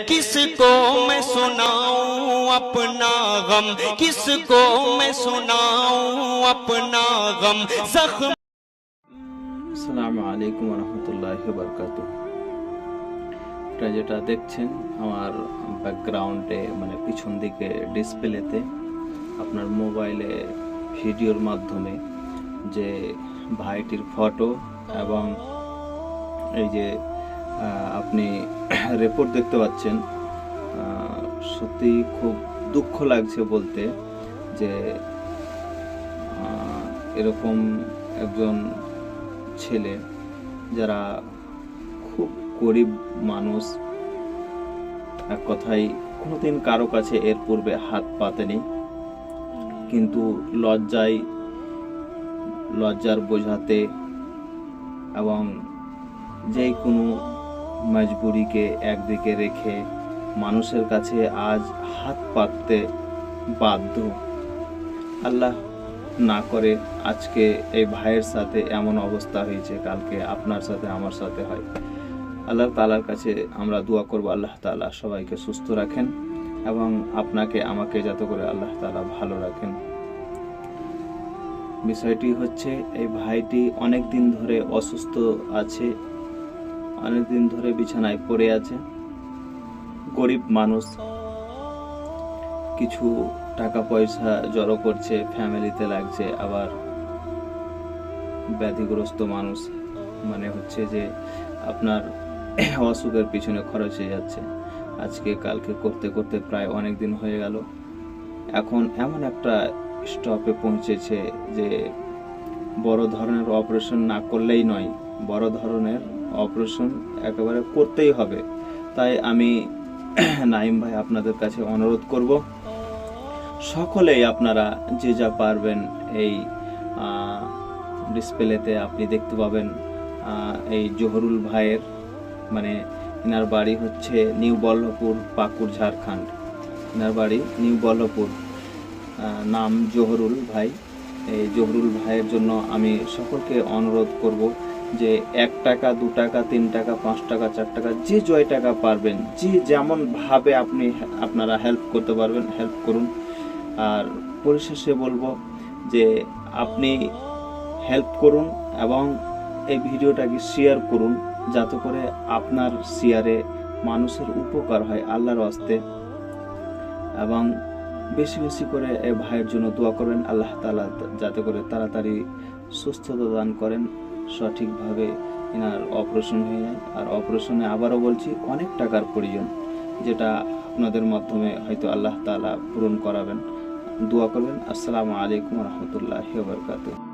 किसको मैं सुनाऊं अपना गम, किसको मैं सुनाऊं अपना गम जख्म। আসসালামু আলাইকুম রহমতুল্লাহি ওয়া বারাকাতুহু। এটা যেটা দেখছেন আমার ব্যাকগ্রাউন্ডে মানে পিছন দিকে ডিসপ্লেতে আপনার মোবাইলে ভিডিওর মাধ্যমে যে ভাইটির ফটো এবং এই যে আপনি রিপোর্ট দেখতে পাচ্ছেন, সত্যি খুব দুঃখ লাগছে বলতে যে এরকম একজন ছেলে যারা খুব গরিব মানুষ, এক কথায় কোনোদিন কারো কাছে এর পূর্বে হাত পাতেনি, কিন্তু লজ্জার বোঝাতে এবং যে কোনো মজবুরিকে একদিকে রেখে মানুষের কাছে আজ হাত পাততে বাধ্য। আল্লাহ না করে আজকে এই ভাইয়ের সাথে এমন অবস্থা হয়েছে, কালকে আপনার সাথে আমার সাথে হয়। আল্লাহ তাআলার কাছে আমরা দোয়া করব আল্লাহ তাআলা সবাইকে সুস্থ রাখেন এবং আপনাকে আমাকে যাতে করে আল্লাহ তাআলা ভালো রাখেন। বিষয়টি হচ্ছে এই ভাইটি অনেক দিন ধরে অসুস্থ আছে, অনেক দিন ধরে বিছানায় পড়ে আছে, গরিব মানুষ, কিছু টাকা পয়সা জড়ো করছে, ফ্যামিলিতে লাগছে, আবার ব্যাধিগ্রস্ত মানুষ, মানে হচ্ছে যে আপনার অসুখের পিছনে খরচ হয়ে যাচ্ছে, আজকে কালকে করতে করতে প্রায় অনেক দিন হয়ে গেল। এখন এমন একটা স্টপে পৌঁছেছে যে বড় ধরনের অপারেশন না করলেই নয়, বড় ধরনের অপারেশন একেবারে করতেই হবে। তাই আমি নাইম ভাই আপনাদের কাছে অনুরোধ করব, সকলেই আপনারা যে যা পারবেন এই ডিসপ্লেতে আপনি দেখতে পাবেন এই জহুরুল ভাইয়ের, মানে এনার বাড়ি হচ্ছে নিউ বল্লভপুর, পাকুড়, ঝাড়খণ্ড। এনার বাড়ি নিউ বল্লভপুর, নাম জহুরুল ভাই। এই জহুরুল ভাইয়ের জন্য আমি সকলকে অনুরোধ করব যে 1 টাকা 2 টাকা 3 টাকা 5 টাকা 4 টাকা যে জয় টাকা পারবেন, যে যেমন ভাবে আপনারা হেল্প করতে পারবেন হেল্প করুন। আর পরিশেষে বলবো যে আপনি হেল্প করুন এবং এই ভিডিওটাকে শেয়ার করুন, যাতে করে আপনার শেয়ারে মানুষের উপকার হয় আল্লাহর ওয়াস্তে, এবং বেশি বেশি করে এই ভাইয়ের জন্য দোয়া করবেন। আল্লাহ তাআলা যাতে করে তাড়াতাড়ি সুস্থতা দান করেন, সঠিকভাবে এনার অপারেশন হয়ে যায়। আর অপারেশনে আবারও বলছি অনেক টাকার প্রয়োজন, যেটা আপনাদের মাধ্যমে হয়তো আল্লাহ তাআলা পূরণ করাবেন। দোয়া করবেন। আসসালামু আলাইকুম রহমতুল্লাহি ওয়া বারাকাতুহু।